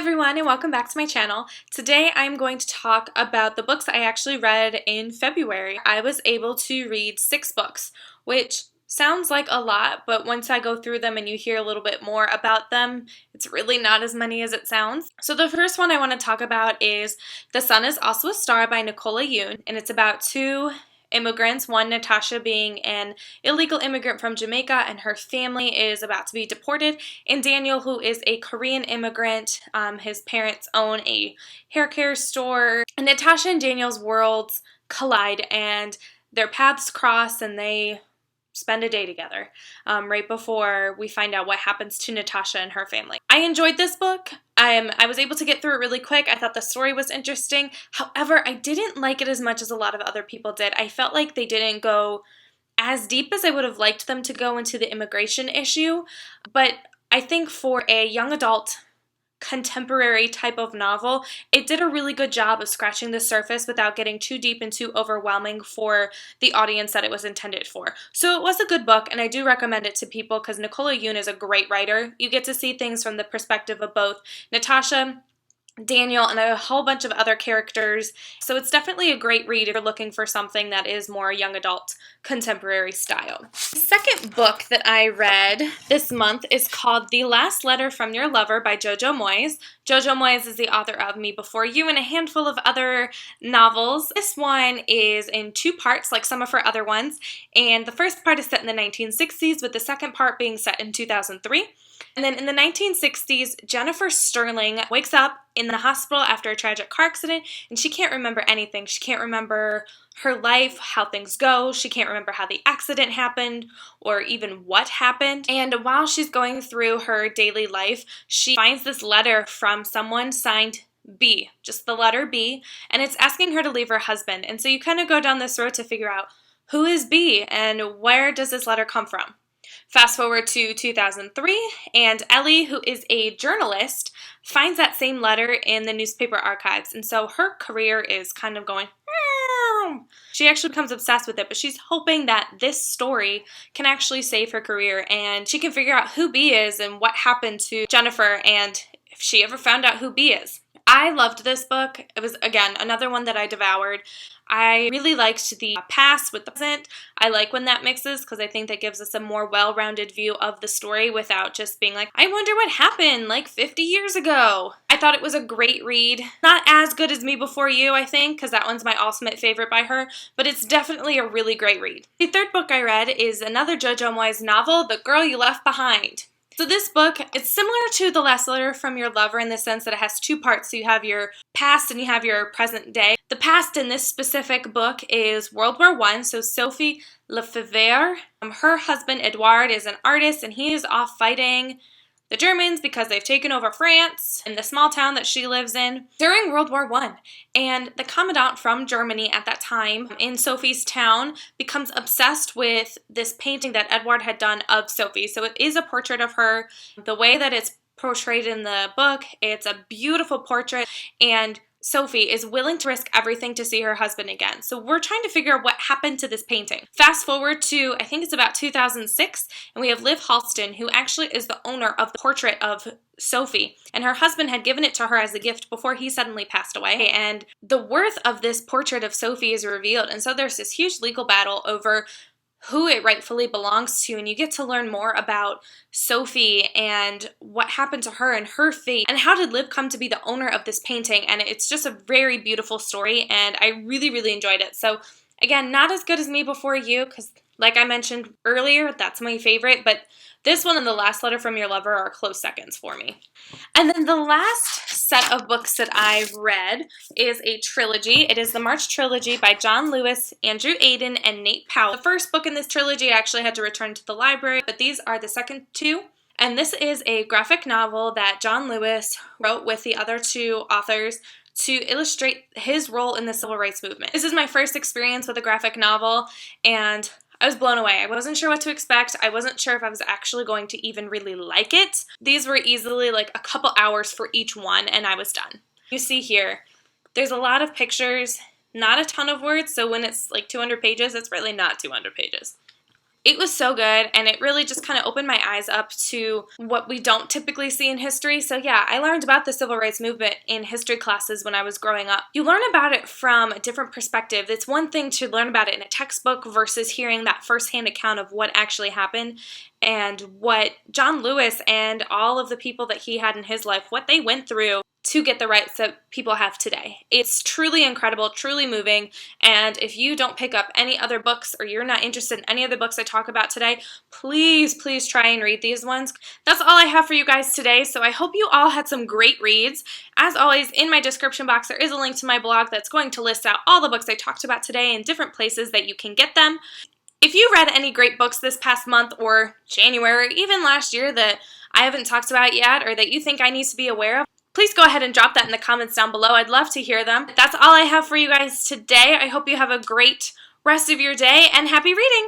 everyone, and welcome back to my channel. Today I'm going to talk about the books I actually read in February. I was able to read 6 books, which sounds like a lot, but once I go through them and you hear a little bit more about them, it's really not as many as it sounds. So the first one I want to talk about is The Sun is Also a Star by Nicola Yoon, and it's about 2 immigrants, one Natasha being an illegal immigrant from Jamaica and her family is about to be deported, and Daniel, who is a Korean immigrant. His parents own a hair care store. And Natasha and Daniel's worlds collide and their paths cross and they spend a day together right before we find out what happens to Natasha and her family. I enjoyed this book. I was able to get through it really quick. I thought the story was interesting. However, I didn't like it as much as a lot of other people did. I felt like they didn't go as deep as I would have liked them to go into the immigration issue. But I think for a young adult contemporary type of novel, it did a really good job of scratching the surface without getting too deep and too overwhelming for the audience that it was intended for. So it was a good book, and I do recommend it to people because Nicola Yoon is a great writer. You get to see things from the perspective of both Natasha, Daniel, and a whole bunch of other characters. So it's definitely a great read if you're looking for something that is more young adult contemporary style. The second book that I read this month is called The Last Letter from Your Lover by Jojo Moyes. Jojo Moyes is the author of Me Before You and a handful of other novels. This one is in 2 parts like some of her other ones, and the first part is set in the 1960s with the second part being set in 2003. And then in the 1960s, Jennifer Sterling wakes up in the hospital after a tragic car accident, and she can't remember anything. She can't remember her life, how things go. She can't remember how the accident happened or even what happened. And while she's going through her daily life, she finds this letter from someone signed B, just the letter B, and it's asking her to leave her husband. And so you kind of go down this road to figure out who is B and where does this letter come from. Fast forward to 2003, and Ellie, who is a journalist, finds that same letter in the newspaper archives, and so her career is kind of going, meow. She actually becomes obsessed with it, but she's hoping that this story can actually save her career, and she can figure out who B is and what happened to Jennifer, and if she ever found out who B is. I loved this book. It was, again, another one that I devoured. I really liked the past with the present. I like when that mixes because I think that gives us a more well-rounded view of the story without just being like, I wonder what happened like 50 years ago. I thought it was a great read. Not as good as Me Before You, I think, because that one's my ultimate favorite by her, but it's definitely a really great read. The third book I read is another Jojo Moyes novel, The Girl You Left Behind. So this book, it's similar to The Last Letter from Your Lover in the sense that it has 2 parts. So you have your past and you have your present day. The past in this specific book is World War I. So Sophie Lefevre, her husband Edouard is an artist and he is off fighting the Germans because they've taken over France in the small town that she lives in during World War I. And the commandant from Germany at that time in Sophie's town becomes obsessed with this painting that Edouard had done of Sophie. So it is a portrait of her. The way that it's portrayed in the book, it's a beautiful portrait, and Sophie is willing to risk everything to see her husband again. So we're trying to figure out what happened to this painting. Fast forward to, I think it's about 2006, and we have Liv Halston, who actually is the owner of the portrait of Sophie, and her husband had given it to her as a gift before he suddenly passed away, and the worth of this portrait of Sophie is revealed, and so there's this huge legal battle over who it rightfully belongs to, and you get to learn more about Sophie and what happened to her and her fate, and how did Liv come to be the owner of this painting. And it's just a very beautiful story, and I really, really enjoyed it. So again, not as good as Me Before You, because like I mentioned earlier, that's my favorite, but this one and The Last Letter from Your Lover are close seconds for me. And then the last set of books that I've read is a trilogy. It is the March Trilogy by John Lewis, Andrew Aiden, and Nate Powell. The first book in this trilogy I actually had to return to the library, but these are the second 2. And this is a graphic novel that John Lewis wrote with the other 2 authors to illustrate his role in the civil rights movement. This is my first experience with a graphic novel, and I was blown away. I wasn't sure what to expect. I wasn't sure if I was actually going to even really like it. These were easily like a couple hours for each one, and I was done. You see here, there's a lot of pictures, not a ton of words, so when it's like 200 pages, it's really not 200 pages. It was so good, and it really just kind of opened my eyes up to what we don't typically see in history. So yeah, I learned about the civil rights movement in history classes when I was growing up. You learn about it from a different perspective. It's one thing to learn about it in a textbook versus hearing that firsthand account of what actually happened and what John Lewis and all of the people that he had in his life, what they went through to get the rights that people have today. It's truly incredible, truly moving, and if you don't pick up any other books or you're not interested in any of the books I talk about today, please try and read these ones. That's all I have for you guys today, so I hope you all had some great reads. As always, in my description box there is a link to my blog that's going to list out all the books I talked about today and different places that you can get them. If you read any great books this past month or January, or even last year that I haven't talked about yet or that you think I need to be aware of, please go ahead and drop that in the comments down below. I'd love to hear them. That's all I have for you guys today. I hope you have a great rest of your day and happy reading!